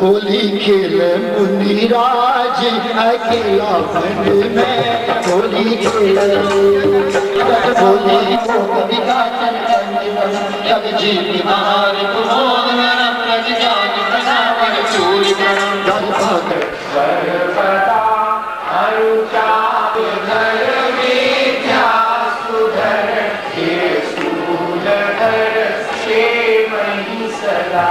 होली खेल मुनिराज अकेला मन में, होली खेल होली को कविता जब जी बीमार को जान बनावर चूरी सर्वदा अनुचा विधर विद्या सुधर के सूलधर के मही सदा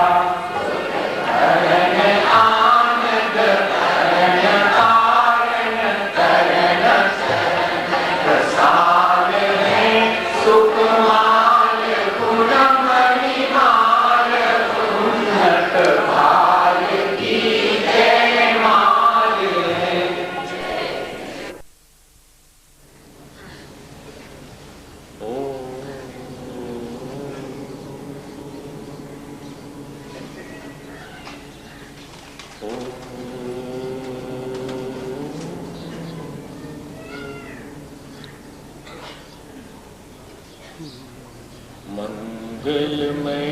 मंगलमय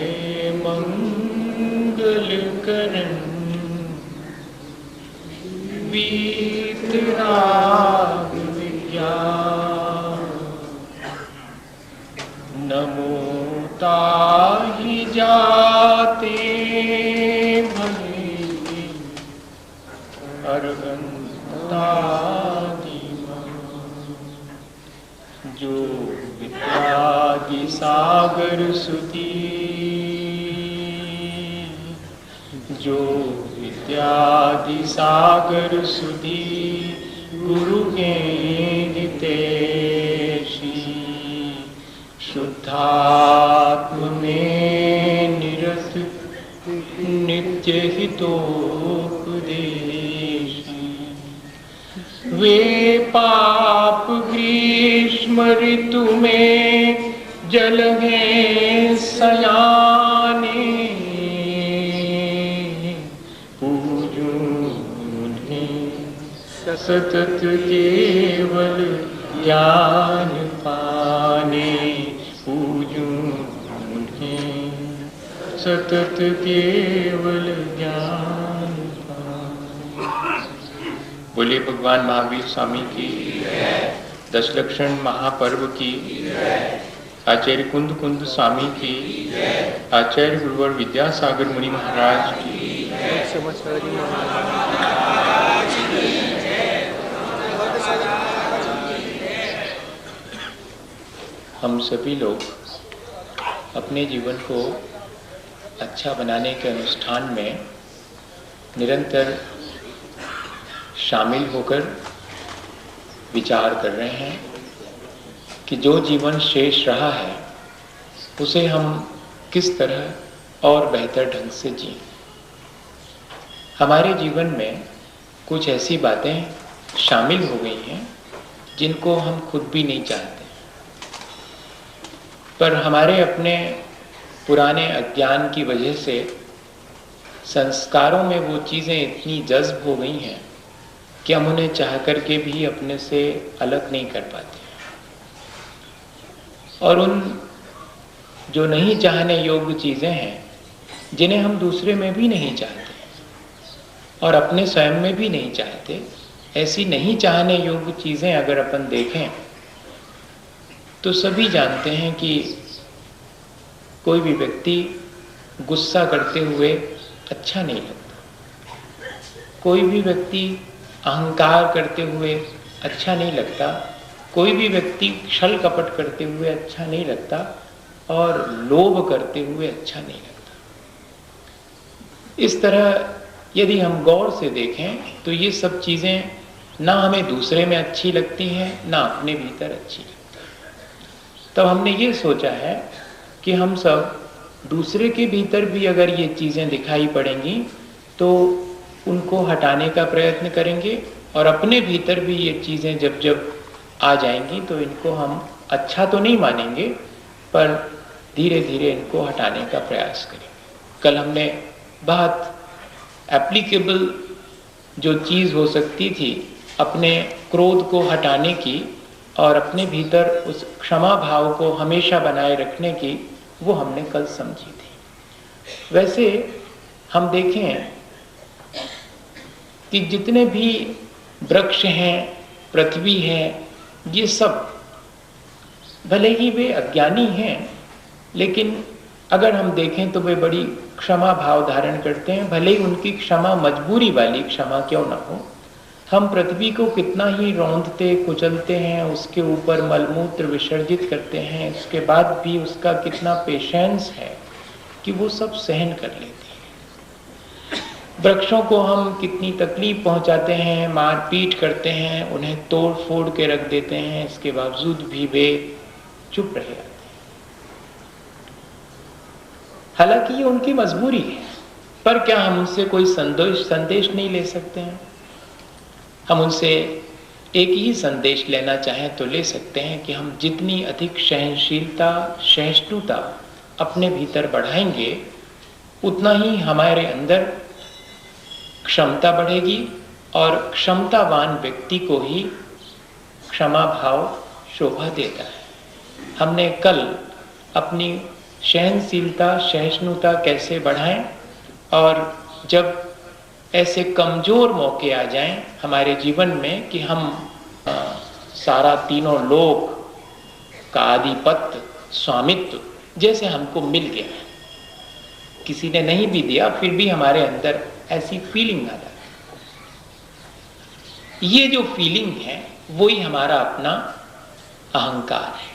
मंगल करण वीतराग विज्ञान नमो ताहि जाते भले अरहंतादि जो विद्यादि सागर सुधी, जो विद्यादि सागर सुधी गुरु के हितैषी, शुद्धात्म में निरत नित्य हितोपदेशी, वे पाप ग्रीष्म ऋतु में जल हैं सयाने, पूजूं उन्हें सतत केवल ज्ञान पाने, पूजूं उन्हें सतत केवल ज्ञान पाने। बोले भगवान महावीर स्वामी की, दशलक्षण महापर्व की, आचार्य कुंद कुंद स्वामी की, आचार्य गुरुवर विद्यासागर मुनि महाराज की, हम सभी लोग अपने जीवन को अच्छा बनाने के अनुष्ठान में निरंतर शामिल होकर विचार कर रहे हैं कि जो जीवन शेष रहा है उसे हम किस तरह और बेहतर ढंग से जिएं। हमारे जीवन में कुछ ऐसी बातें शामिल हो गई हैं जिनको हम खुद भी नहीं चाहते, पर हमारे अपने पुराने अज्ञान की वजह से संस्कारों में वो चीज़ें इतनी जज्ब हो गई हैं कि हम उन्हें चाह करके भी अपने से अलग नहीं कर पाते। और उन जो नहीं चाहने योग्य चीज़ें हैं, जिन्हें हम दूसरे में भी नहीं चाहते और अपने स्वयं में भी नहीं चाहते, ऐसी नहीं चाहने योग्य चीज़ें अगर अपन देखें तो सभी जानते हैं कि कोई भी व्यक्ति गुस्सा करते हुए अच्छा नहीं लगता, कोई भी व्यक्ति अहंकार करते हुए अच्छा नहीं लगता, कोई भी व्यक्ति छल कपट करते हुए अच्छा नहीं लगता और लोभ करते हुए अच्छा नहीं लगता। इस तरह यदि हम गौर से देखें तो ये सब चीज़ें ना हमें दूसरे में अच्छी लगती हैं, ना अपने भीतर अच्छी लगती हैं। तब हमने ये सोचा है कि हम सब दूसरे के भीतर भी अगर ये चीज़ें दिखाई पड़ेंगी तो उनको हटाने का प्रयत्न करेंगे, और अपने भीतर भी ये चीज़ें जब जब आ जाएंगी तो इनको हम अच्छा तो नहीं मानेंगे, पर धीरे धीरे इनको हटाने का प्रयास करेंगे। कल हमने बहुत एप्लीकेबल जो चीज़ हो सकती थी अपने क्रोध को हटाने की और अपने भीतर उस क्षमा भाव को हमेशा बनाए रखने की, वो हमने कल समझी थी। वैसे हम देखें कि जितने भी वृक्ष हैं, पृथ्वी है, ये सब भले ही वे अज्ञानी हैं, लेकिन अगर हम देखें तो वे बड़ी क्षमा भाव धारण करते हैं, भले ही उनकी क्षमा मजबूरी वाली क्षमा क्यों ना हो। हम पृथ्वी को कितना ही रौंदते कुचलते हैं, उसके ऊपर मलमूत्र विसर्जित करते हैं, उसके बाद भी उसका कितना पेशेंस है कि वो सब सहन कर लेती है। वृक्षों को हम कितनी तकलीफ पहुंचाते हैं, मारपीट करते हैं, उन्हें तोड़ फोड़ के रख देते हैं, इसके बावजूद भी वे चुप रह जाते हैं। हालांकि ये उनकी मजबूरी है, पर क्या हम उनसे कोई संदेश नहीं ले सकते हैं? हम उनसे एक ही संदेश लेना चाहें तो ले सकते हैं कि हम जितनी अधिक सहनशीलता, सहिष्णुता अपने भीतर बढ़ाएंगे, उतना ही हमारे अंदर क्षमता बढ़ेगी, और क्षमतावान व्यक्ति को ही क्षमा भाव शोभा देता है। हमने कल अपनी सहनशीलता, सहिष्णुता कैसे बढ़ाएं, और जब ऐसे कमजोर मौके आ जाएं हमारे जीवन में कि हम सारा तीनों लोक का आधिपत्य, स्वामित्व जैसे हमको मिल गया है, किसी ने नहीं भी दिया फिर भी हमारे अंदर ऐसी फीलिंग आ जाती है। ये जो फीलिंग है वही हमारा अपना अहंकार है,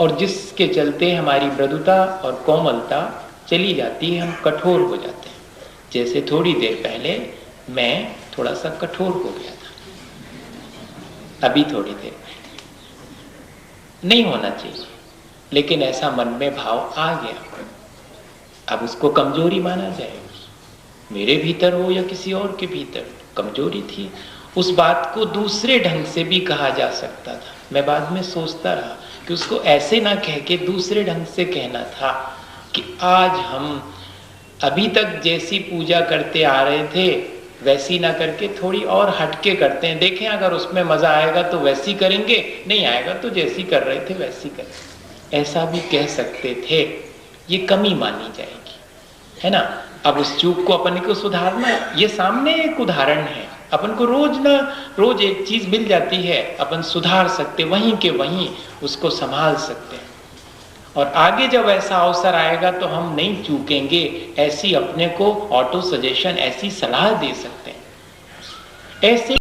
और जिसके चलते हमारी मृदुता और कोमलता चली जाती है, हम कठोर हो जाते हैं। जैसे थोड़ी देर पहले मैं थोड़ा सा कठोर हो गया था, अभी थोड़ी देर पहले। नहीं होना चाहिए, लेकिन ऐसा मन में भाव आ गया, अब उसको कमजोरी माना जाएगा। मेरे भीतर हो या किसी और के भीतर कमजोरी थी, उस बात को दूसरे ढंग से भी कहा जा सकता था। मैं बाद में सोचता रहा कि उसको ऐसे ना कह के दूसरे ढंग से कहना था कि आज हम अभी तक जैसी पूजा करते आ रहे थे वैसी ना करके थोड़ी और हटके करते हैं, देखें अगर उसमें मजा आएगा तो वैसी करेंगे, नहीं आएगा तो जैसी कर रहे थे वैसी करेंगे। ऐसा भी कह सकते थे, ये कमी मानी जाएगी, है ना। अब उस चूक को अपन को सुधारना, ये सामने एक उदाहरण है। अपन को रोज एक चीज मिल जाती है, अपन सुधार सकते, वहीं के वहीं उसको संभाल सकते हैं, और आगे जब ऐसा अवसर आएगा तो हम नहीं चूकेंगे। ऐसी अपने को ऑटो सजेशन, ऐसी सलाह दे सकते हैं। ऐसे